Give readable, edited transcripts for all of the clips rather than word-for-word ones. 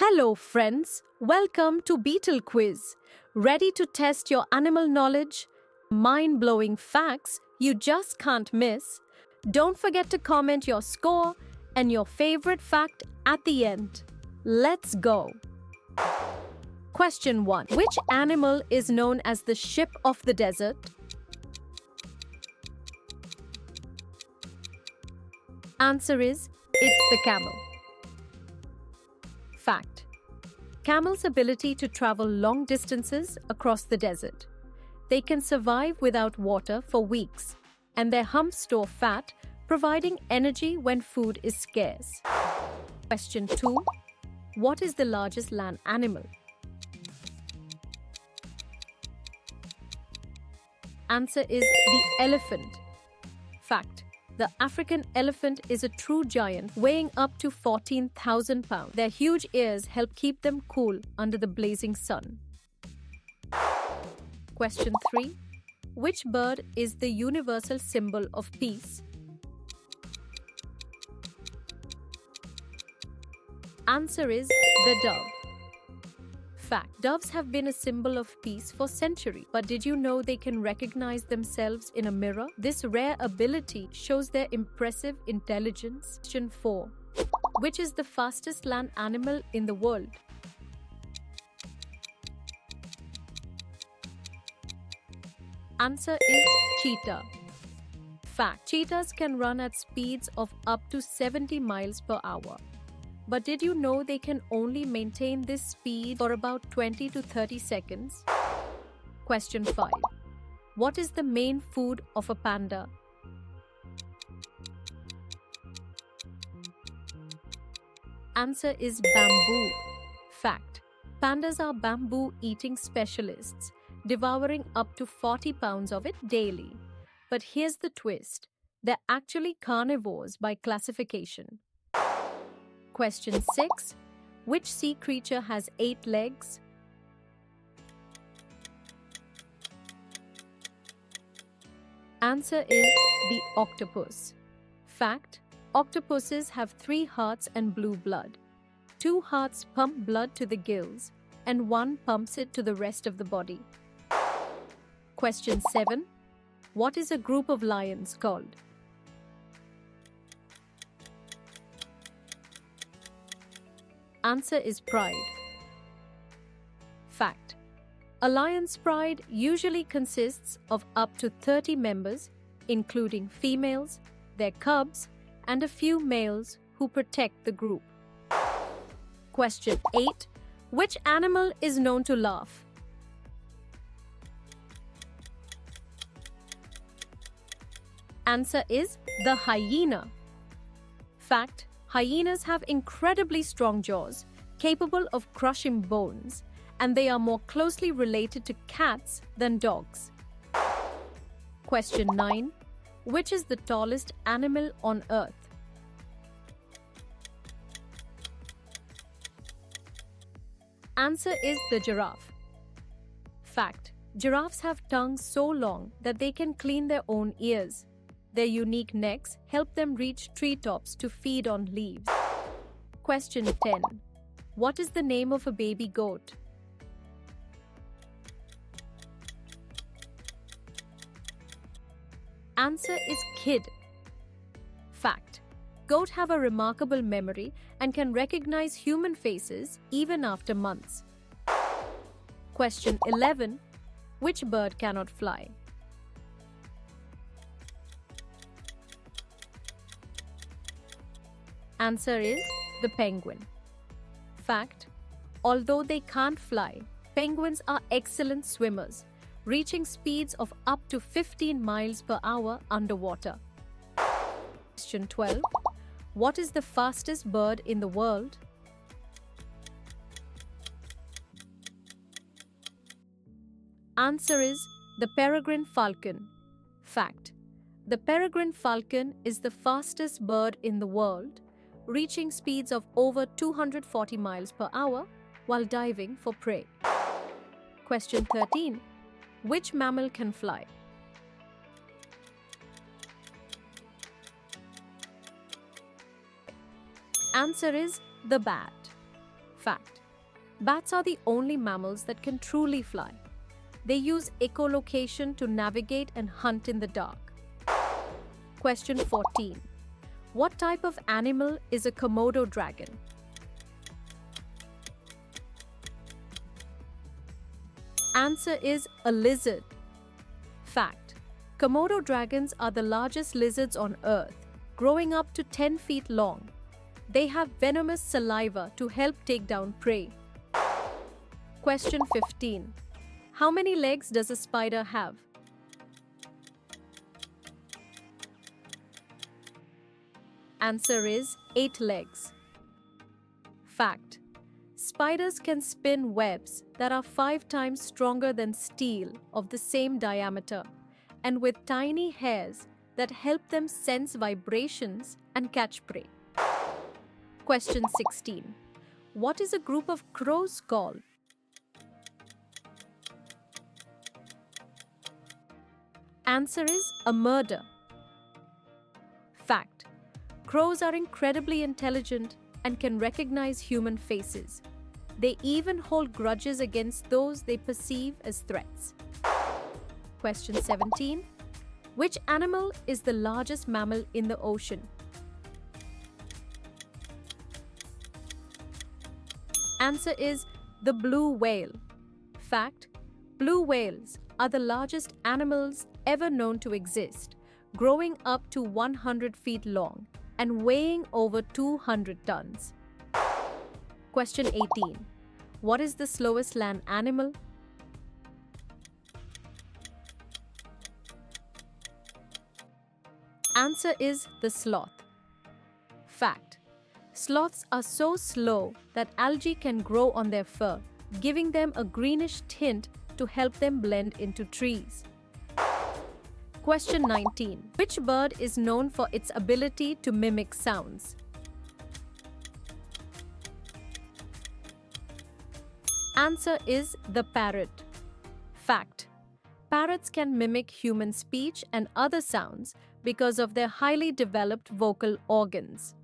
Hello, friends. Welcome to Beetle Quiz. Ready to test your animal knowledge? Mind blowing facts you just can't miss. Don't forget to comment your score and your favorite fact at the end. Let's go. Question 1. Which animal is known as the ship of the desert? Answer is it's the camel. Fact. Camels' ability to travel long distances across the desert. They can survive without water for weeks, and their humps store fat, providing energy when food is scarce. Question 2. What is the largest land animal? Answer is the elephant. Fact. The African elephant is a true giant, weighing up to 14,000 pounds. Their huge ears help keep them cool under the blazing sun. Question 3. Which bird is the universal symbol of peace? Answer is the dove. Fact. Doves have been a symbol of peace for centuries, but did you know they can recognize themselves in a mirror? This rare ability shows their impressive intelligence. Question 4. Which is the fastest land animal in the world? Answer is cheetah. Fact. Cheetahs can run at speeds of up to 70 miles per hour. But did you know they can only maintain this speed for about 20 to 30 seconds? Question 5. What is the main food of a panda? Answer is bamboo. Fact. Pandas are bamboo-eating specialists, devouring up to 40 pounds of it daily. But here's the twist. They're actually carnivores by classification. Question 6. Which sea creature has 8 legs? Answer is the octopus. Fact. Octopuses have 3 hearts and blue blood. 2 hearts pump blood to the gills, and 1 pumps it to the rest of the body. Question 7. What is a group of lions called? Answer is pride. Fact. A lion's pride usually consists of up to 30 members, including females, their cubs, and a few males who protect the group. Question 8. Which animal is known to laugh? Answer is the hyena. Fact. Hyenas have incredibly strong jaws, capable of crushing bones, and they are more closely related to cats than dogs. Question 9. Which is the tallest animal on Earth? Answer is the giraffe. Fact. Giraffes have tongues so long that they can clean their own ears. Their unique necks help them reach treetops to feed on leaves. Question 10. What is the name of a baby goat? Answer is kid. Fact. Goat have a remarkable memory and can recognize human faces even after months. Question 11. Which bird cannot fly? Answer is the penguin. Fact. Although they can't fly, penguins are excellent swimmers, reaching speeds of up to 15 miles per hour underwater. Question 12. What is the fastest bird in the world? Answer is the peregrine falcon. Fact. The peregrine falcon is the fastest bird in the world, reaching speeds of over 240 miles per hour while diving for prey. Question 13. Which mammal can fly? Answer is the bat. Fact. Bats are the only mammals that can truly fly. They use echolocation to navigate and hunt in the dark. Question 14. What type of animal is a Komodo dragon? Answer is a lizard. Fact. Komodo dragons are the largest lizards on Earth, growing up to 10 feet long. They have venomous saliva to help take down prey. Question 15. How many legs does a spider have? Answer is 8 legs. Fact. Spiders can spin webs that are 5 times stronger than steel of the same diameter and with tiny hairs that help them sense vibrations and catch prey. Question 16. What is a group of crows called? Answer is a murder. Fact. Crows are incredibly intelligent and can recognize human faces. They even hold grudges against those they perceive as threats. Question 17. Which animal is the largest mammal in the ocean? Answer is the blue whale. Fact. Blue whales are the largest animals ever known to exist, growing up to 100 feet long and weighing over 200 tons. Question 18. What is the slowest land animal? Answer is the sloth. Fact. Sloths are so slow that algae can grow on their fur, giving them a greenish tint to help them blend into trees. Question 19. Which bird is known for its ability to mimic sounds? Answer is the parrot. Fact. Parrots can mimic human speech and other sounds because of their highly developed vocal organs.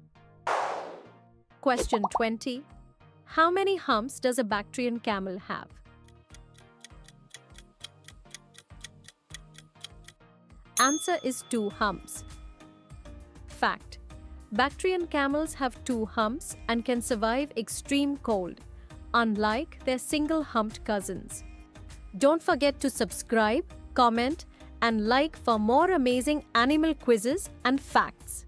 Question 20. How many humps does a Bactrian camel have? Answer is 2 humps. Fact. Bactrian camels have 2 humps and can survive extreme cold, unlike their single-humped cousins. Don't forget to subscribe, comment, and like for more amazing animal quizzes and facts.